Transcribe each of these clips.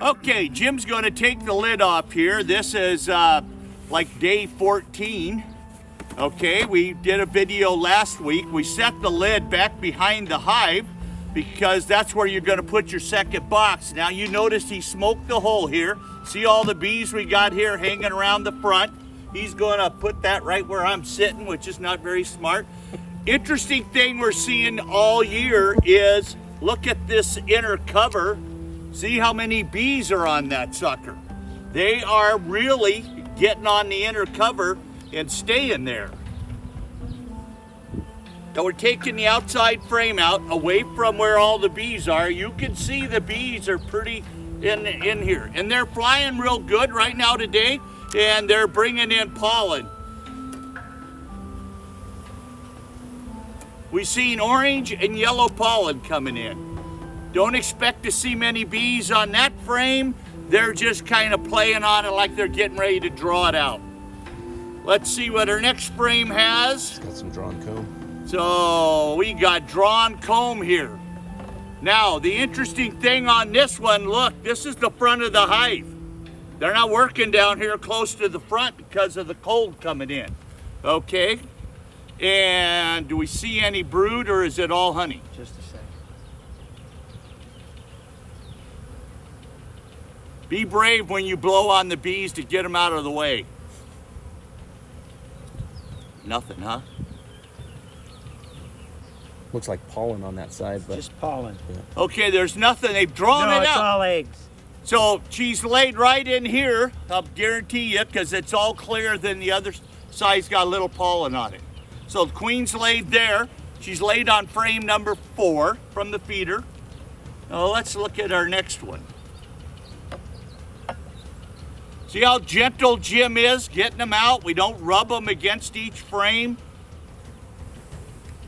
Okay, Jim's gonna take the lid off here. This is like day 14. Okay, we did a video last week. We set the lid back behind the hive because that's where you're gonna put your second box. Now you notice he smoked the hole here. See all the bees we got here hanging around the front? He's gonna put that right where I'm sitting, which is not very smart. Interesting thing we're seeing all year is, look at this inner cover. See how many bees are on that sucker. They are really getting on the inner cover and staying there. Now we're taking the outside frame out away from where all the bees are. You can see the bees are pretty in here, and they're flying real good right now today, and they're bringing in pollen. We've seen orange and yellow pollen coming in. Don't expect to see many bees on that frame. They're just kind of playing on it like they're getting ready to draw it out. Let's see what our next frame has. It's got some drawn comb. So we got drawn comb here. Now, the interesting thing on this one, look, this is the front of the hive. They're not working down here close to the front because of the cold coming in. Okay? And do we see any brood, or is it all honey? Just a second. Be brave when you blow on the bees to get them out of the way. Nothing, huh? Looks like pollen on that side, but Just pollen. yeah. Okay, there's nothing. They've drawn No, it it's out. all eggs. So she's laid right in here, I'll guarantee you, because it's all clear. Then the other side's got a little pollen on it. So the queen's laid there. She's laid on frame number 4 from the feeder. Now let's look at our next one. See how gentle Jim is getting them out? We don't rub them against each frame.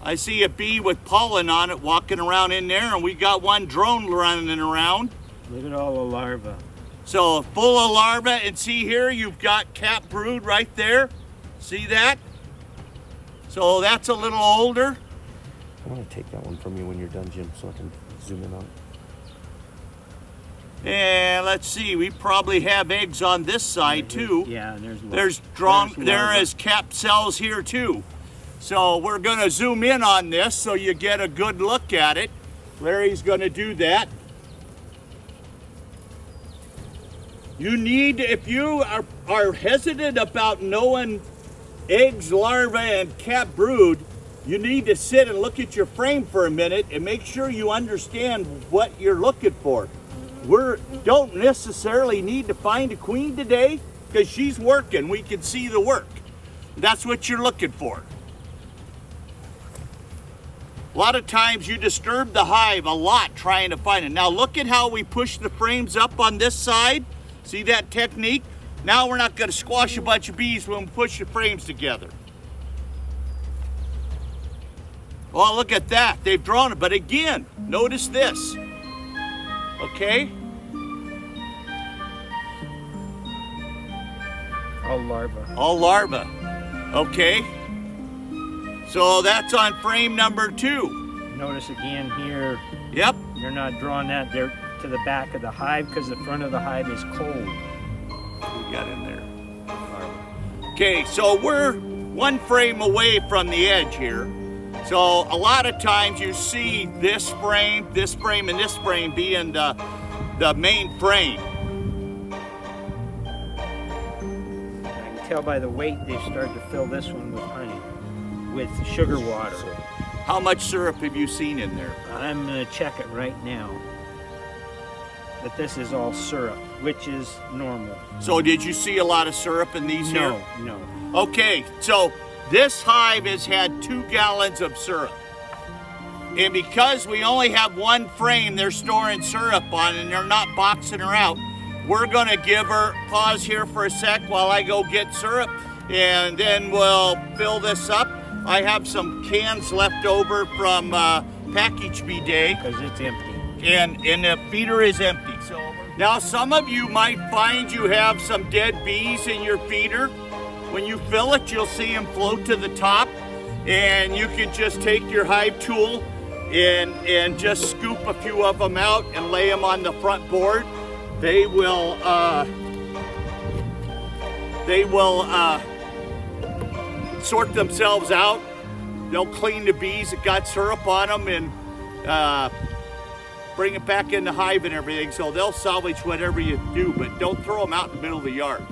I see a bee with pollen on it walking around in there, and we got one drone running around. Look at all the larvae. So full of larvae, and see here, you've got cap brood right there. See that? So that's a little older. I want to take that one from you when you're done, Jim, so I can zoom in on it. And let's see, we probably have eggs on this side too. Yeah, There's drawn, there is cap cells here too. So we're gonna zoom in on this so you get a good look at it. Larry's gonna do that. You need, if you are hesitant about knowing eggs, larvae, and cap brood, you need to sit and look at your frame for a minute and make sure you understand what you're looking for. We don't necessarily need to find a queen today because she's working. We can see the work. That's what you're looking for. A lot of times you disturb the hive a lot trying to find it. Now look at how we push the frames up on this side. See that technique? Now we're not going to squash a bunch of bees when we push the frames together. Well, look at that. They've drawn it. But again, notice this. Okay? all larvae. All larvae. Okay. So that's on frame number 2. Notice again here, Yep. they're not drawing that. They're to the back of the hive because the front of the hive is cold. We got in there. Okay, so we're 1 frame away from the edge here. So a lot of times you see this frame, and this frame being the main frame. I can tell by the weight they've started to fill this one with honey, with sugar water. How much syrup have you seen in there? I'm gonna check it right now. But this is all syrup, which is normal. So did you see a lot of syrup in these here? No. Okay, so this hive has had 2 gallons of syrup. And because we only have 1 frame they're storing syrup on and they're not boxing her out, we're gonna give her, pause here for a sec while I go get syrup, and then we'll fill this up. I have some cans left over from package bee day. Because it's empty. And the feeder is empty. So now some of you might find you have some dead bees in your feeder. When you fill it, you'll see them float to the top, and you can just take your hive tool and just scoop a few of them out and lay them on the front board. they will sort themselves out. They'll clean the bees that got syrup on them and bring it back in the hive and everything. So they'll salvage whatever you do, but don't throw them out in the middle of the yard.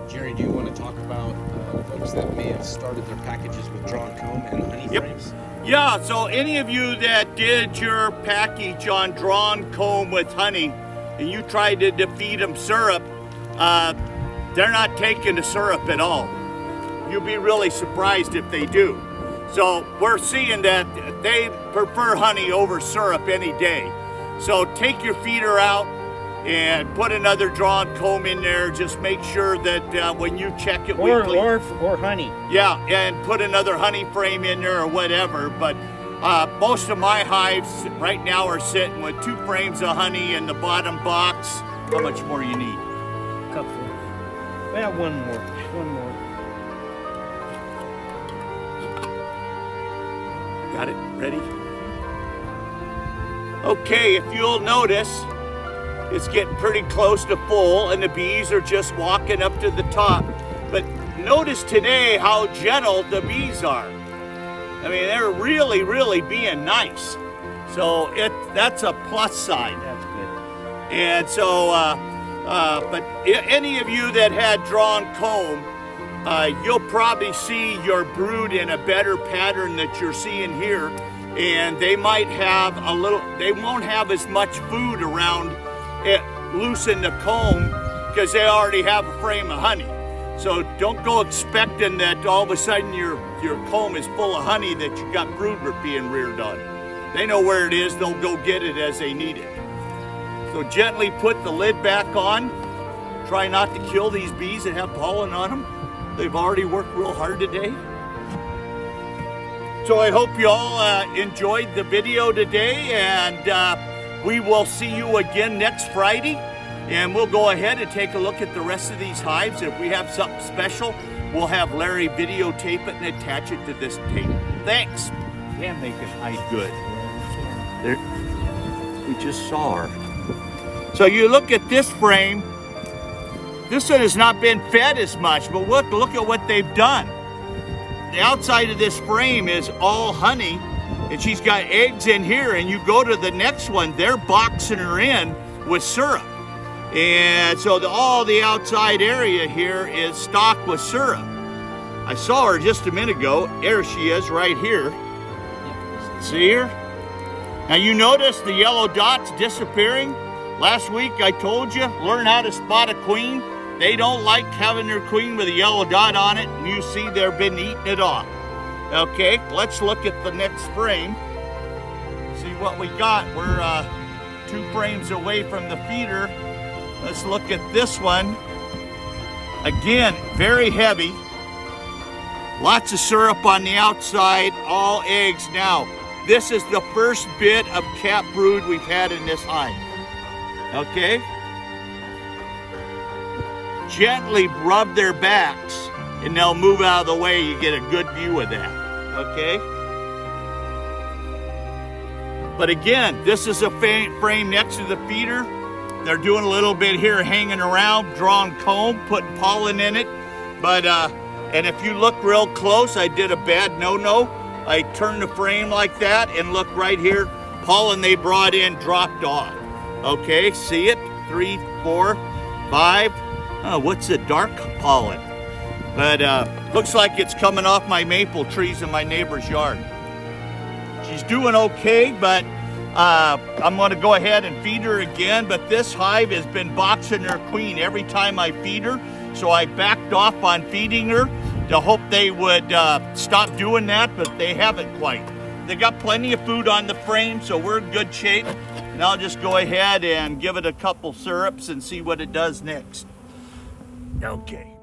Jerry, do you want to talk about folks that may have started their packages with drawn comb and honey frames? Yeah, so any of you that did your package on drawn comb with honey and you tried to feed them syrup, they're not taking the syrup at all. You'll be really surprised if they do. So we're seeing that they prefer honey over syrup any day. So take your feeder out and put another drawn comb in there. Just make sure that when you check it weekly. Or honey. Yeah, and put another honey frame in there or whatever. But most of my hives right now are sitting with 2 frames of honey in the bottom box. How much more you need? Couple. Well, one more. One more. Got it? Ready? Okay, if you'll notice, it's getting pretty close to full and the bees are just walking up to the top. But notice today how gentle the bees are. I mean, they're really, really being nice. So that's a plus side. That's good. And so, but any of you that had drawn comb, you'll probably see your brood in a better pattern that you're seeing here. And they might have they won't have as much food around it loosen the comb because they already have a frame of honey. So don't go expecting that all of a sudden your comb is full of honey that you got brood being reared on. They know where it is, they'll go get it as they need it. So gently put the lid back on. Try not to kill these bees that have pollen on them. They've already worked real hard today. So I hope you all enjoyed the video today, and we will see you again next Friday, and we'll go ahead and take a look at the rest of these hives. If we have something special, we'll have Larry videotape it and attach it to this tape. Thanks. Can't make it hide good. There, we just saw her. So you look at this frame. This one has not been fed as much, but look at what they've done. The outside of this frame is all honey, and she's got eggs in here, and you go to the next one, they're boxing her in with syrup. And so all the outside area here is stocked with syrup. I saw her just a minute ago. There she is right here. See her? Now you notice the yellow dots disappearing? Last week I told you, learn how to spot a queen. They don't like having their queen with a yellow dot on it, and you see they've been eating it off. Okay, let's look at the next frame. See what we got. We're 2 frames away from the feeder. Let's look at this one. Again, very heavy. Lots of syrup on the outside, all eggs. Now, this is the first bit of cap brood we've had in this hive. Okay? Gently rub their backs and they'll move out of the way. You get a good view of that. Okay? But again, this is a frame next to the feeder. They're doing a little bit here, hanging around, drawn comb, putting pollen in it. But, and if you look real close, I did a bad no-no. I turned the frame like that and look right here. Pollen they brought in dropped off. Okay, see it? 3, 4, 5. Oh, what's the dark pollen? But looks like it's coming off my maple trees in my neighbor's yard. She's doing okay, but I'm going to go ahead and feed her again. But this hive has been boxing her queen every time I feed her. So I backed off on feeding her to hope they would stop doing that, but they haven't quite. They got plenty of food on the frame, so we're in good shape. And I'll just go ahead and give it a couple syrups and see what it does next. Okay.